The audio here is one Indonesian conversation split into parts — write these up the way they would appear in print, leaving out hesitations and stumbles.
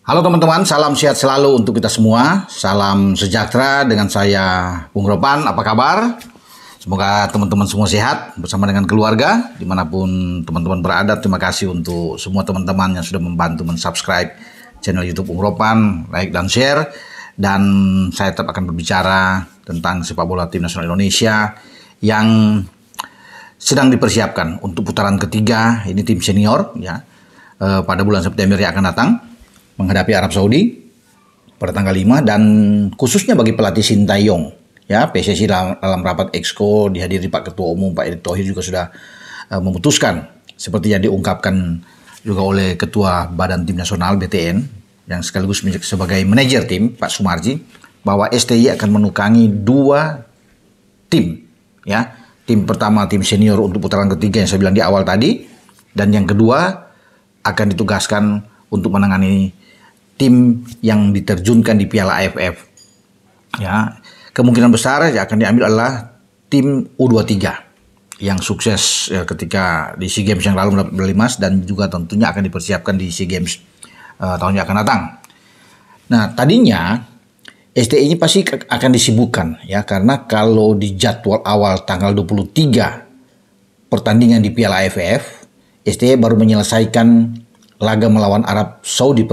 Halo teman-teman, salam sehat selalu untuk kita semua. Salam sejahtera dengan saya, Bung Ropan. Apa kabar? Semoga teman-teman semua sehat bersama dengan keluarga. Dimanapun teman-teman berada, terima kasih untuk semua teman-teman yang sudah membantu mensubscribe channel YouTube Bung Ropan, like dan share. Dan saya tetap akan berbicara tentang sepak bola tim nasional Indonesia yang sedang dipersiapkan untuk putaran ketiga. Ini tim senior ya, pada bulan September yang akan datang, menghadapi Arab Saudi pada tanggal 5, dan khususnya bagi pelatih Sintayong ya, PSSI dalam rapat Exco dihadiri Pak Ketua Umum Pak Erick Thohir juga sudah memutuskan seperti yang diungkapkan juga oleh Ketua Badan Tim Nasional BTN yang sekaligus sebagai manajer tim Pak Sumarji, bahwa STY akan menukangi 2 tim ya. Tim pertama tim senior untuk putaran ketiga yang saya bilang di awal tadi, dan yang kedua akan ditugaskan untuk menangani tim yang diterjunkan di Piala AFF. Ya, kemungkinan besar yang akan diambil adalah tim U23 yang sukses ya, ketika di SEA Games yang lalu mendapat medali emas, dan juga tentunya akan dipersiapkan di SEA Games tahun yang akan datang. Nah, tadinya STI ini pasti akan disibukkan ya, karena kalau di jadwal awal tanggal 23 pertandingan di Piala AFF, STI baru menyelesaikan laga melawan Arab Saudi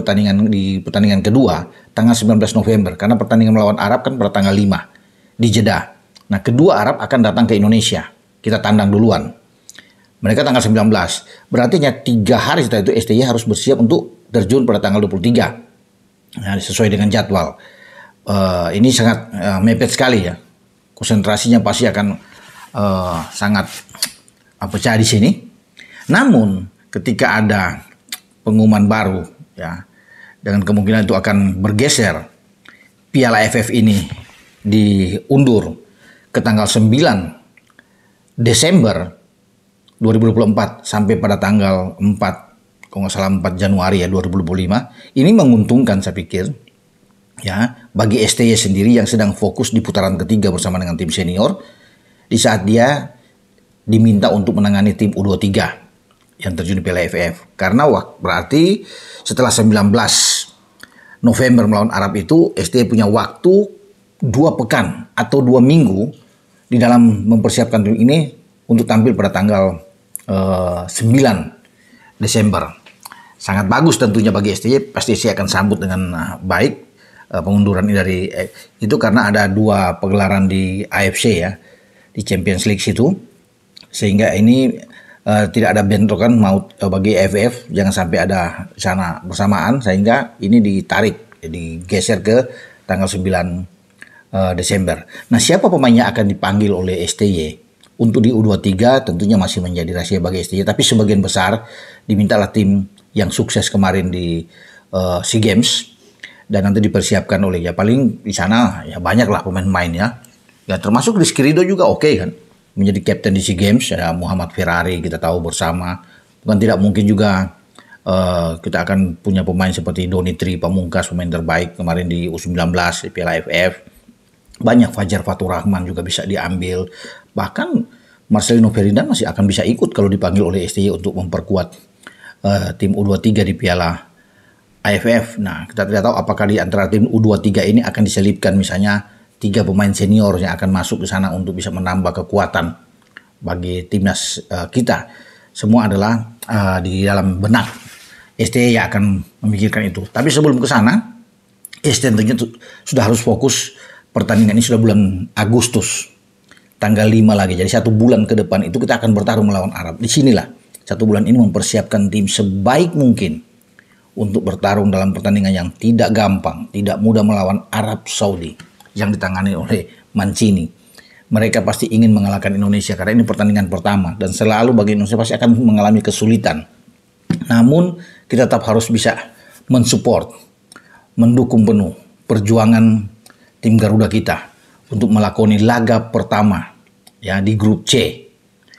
di pertandingan kedua tanggal 19 November, karena pertandingan melawan Arab kan pada tanggal 5 di Jeddah. Nah, kedua Arab akan datang ke Indonesia. Kita tandang duluan. Mereka tanggal 19. Berarti 3 hari setelah itu STY harus bersiap untuk terjun pada tanggal 23. Nah, sesuai dengan jadwal. Ini sangat mepet sekali ya. Konsentrasinya pasti akan sangat pecah di sini. Namun ketika ada pengumuman baru ya, dengan kemungkinan itu akan bergeser, Piala AFF ini diundur ke tanggal 9 Desember 2024 sampai pada tanggal 4, kalau nggak salah 4 Januari ya 2025. Ini menguntungkan saya pikir ya bagi STY sendiri yang sedang fokus di putaran ketiga bersama dengan tim senior, di saat dia diminta untuk menangani tim U23 yang terjun di Piala AFF. Karena berarti setelah 19 November melawan Arab itu, STY punya waktu 2 pekan atau 2 minggu di dalam mempersiapkan tim ini untuk tampil pada tanggal 9 Desember. Sangat bagus tentunya bagi STY, pasti STY akan sambut dengan baik pengunduran ini dari itu, karena ada 2 pegelaran di AFC ya, di Champions League situ, sehingga ini tidak ada bentrokan maut bagi AFF, jangan sampai ada di sana bersamaan, sehingga ini ditarik, digeser ke tanggal 9 Desember. Nah, siapa pemain yang akan dipanggil oleh STY untuk di U23 tentunya masih menjadi rahasia bagi STY, tapi sebagian besar dimintalah tim yang sukses kemarin di SEA Games, dan nanti dipersiapkan oleh ya, paling di sana ya banyaklah pemain-pemainnya ya, termasuk Rizky Ridho juga oke kan, menjadi kapten di SEA Games. Ada Muhammad Ferrari kita tahu bersama. Bukan tidak mungkin juga kita akan punya pemain seperti Doni Tri Pamungkas, pemain terbaik kemarin di U19 di Piala AFF. Banyak, Fajar Fatur Rahman juga bisa diambil. Bahkan Marcelino Ferdinand masih akan bisa ikut kalau dipanggil oleh STY untuk memperkuat tim U23 di Piala AFF. Nah, kita tidak tahu apakah di antara tim U23 ini akan diselipkan misalnya 3 pemain senior yang akan masuk ke sana untuk bisa menambah kekuatan bagi timnas kita. Semua adalah di dalam benak STY yang akan memikirkan itu. Tapi sebelum ke sana, STY tentunya sudah harus fokus. Pertandingan ini sudah bulan Agustus, tanggal 5 lagi. Jadi 1 bulan ke depan itu kita akan bertarung melawan Arab. Di sinilah 1 bulan ini mempersiapkan tim sebaik mungkin untuk bertarung dalam pertandingan yang tidak gampang, tidak mudah melawan Arab Saudi yang ditangani oleh Mancini. Mereka pasti ingin mengalahkan Indonesia karena ini pertandingan pertama, dan selalu bagi Indonesia pasti akan mengalami kesulitan. Namun kita tetap harus bisa mensupport, mendukung penuh perjuangan tim Garuda kita untuk melakoni laga pertama ya di grup C.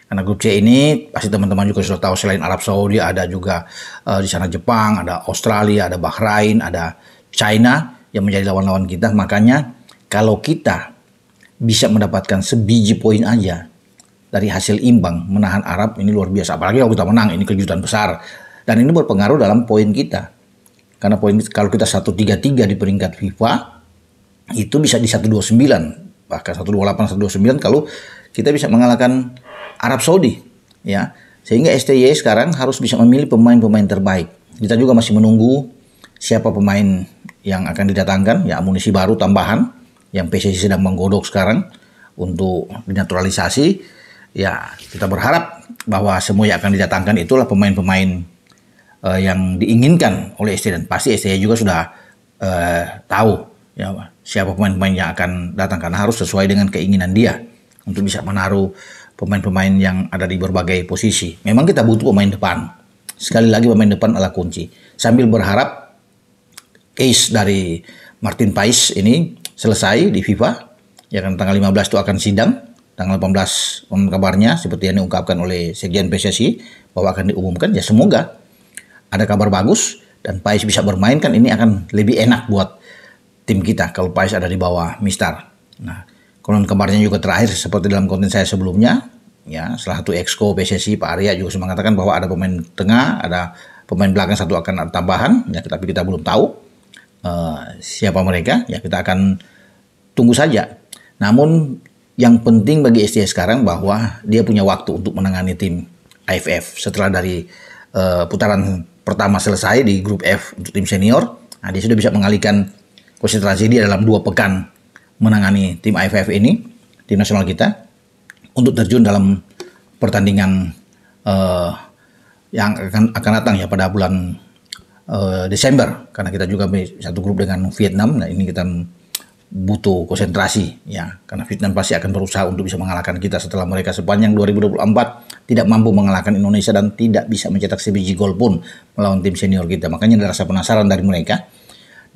Karena grup C ini pasti teman-teman juga sudah tahu, selain Arab Saudi ada juga di sana Jepang, ada Australia, ada Bahrain, ada China yang menjadi lawan-lawan kita. Makanya kalau kita bisa mendapatkan sebiji poin aja dari hasil imbang menahan Arab, ini luar biasa. Apalagi kalau kita menang, ini kejutan besar. Dan ini berpengaruh dalam poin kita. Karena poin kalau kita 133 di peringkat FIFA itu bisa di 129, bahkan 128, 129 kalau kita bisa mengalahkan Arab Saudi, ya. Sehingga STY sekarang harus bisa memilih pemain-pemain terbaik. Kita juga masih menunggu siapa pemain yang akan didatangkan, ya, amunisi baru tambahan yang PSSI sedang menggodok sekarang untuk dinaturalisasi. Ya, kita berharap bahwa semua yang akan didatangkan itulah pemain-pemain yang diinginkan oleh STY, dan pasti STY juga sudah tahu, ya, siapa pemain-pemain yang akan datang, karena harus sesuai dengan keinginan dia untuk bisa menaruh pemain-pemain yang ada di berbagai posisi. Memang kita butuh pemain depan. Sekali lagi pemain depan adalah kunci. Sambil berharap case dari Martin Paes ini selesai di FIFA. Ya kan, tanggal 15 itu akan sidang. Tanggal 18 kabarnya seperti yang diungkapkan oleh Sekjen PSSI bahwa akan diumumkan. Ya semoga ada kabar bagus dan Paes bisa bermain, kan ini akan lebih enak buat tim kita kalau Paes ada di bawah Mistar. Nah, konon kabarnya juga terakhir seperti dalam konten saya sebelumnya, ya, salah satu exco PSSI Pak Arya juga mengatakan bahwa ada pemain tengah, ada pemain belakang satu akan ada tambahan, ya, tapi kita belum tahu siapa mereka, ya, kita akan tunggu saja. Namun yang penting bagi STY sekarang bahwa dia punya waktu untuk menangani tim AFF setelah dari putaran pertama selesai di grup F untuk tim senior. Nah, dia sudah bisa mengalihkan konsentrasi dia dalam 2 pekan menangani tim AFF ini, tim nasional kita, untuk terjun dalam pertandingan yang akan datang, ya, pada bulan Desember, karena kita juga satu grup dengan Vietnam. Nah, ini kita butuh konsentrasi, ya, karena Vietnam pasti akan berusaha untuk bisa mengalahkan kita setelah mereka sepanjang 2024 tidak mampu mengalahkan Indonesia dan tidak bisa mencetak sebiji gol pun melawan tim senior kita. Makanya ada rasa penasaran dari mereka,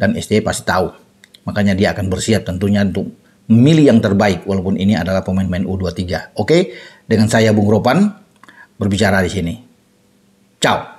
dan STY pasti tahu. Makanya dia akan bersiap tentunya untuk memilih yang terbaik walaupun ini adalah pemain-pemain U23. Oke, dengan saya Bung Ropan berbicara di sini. Ciao.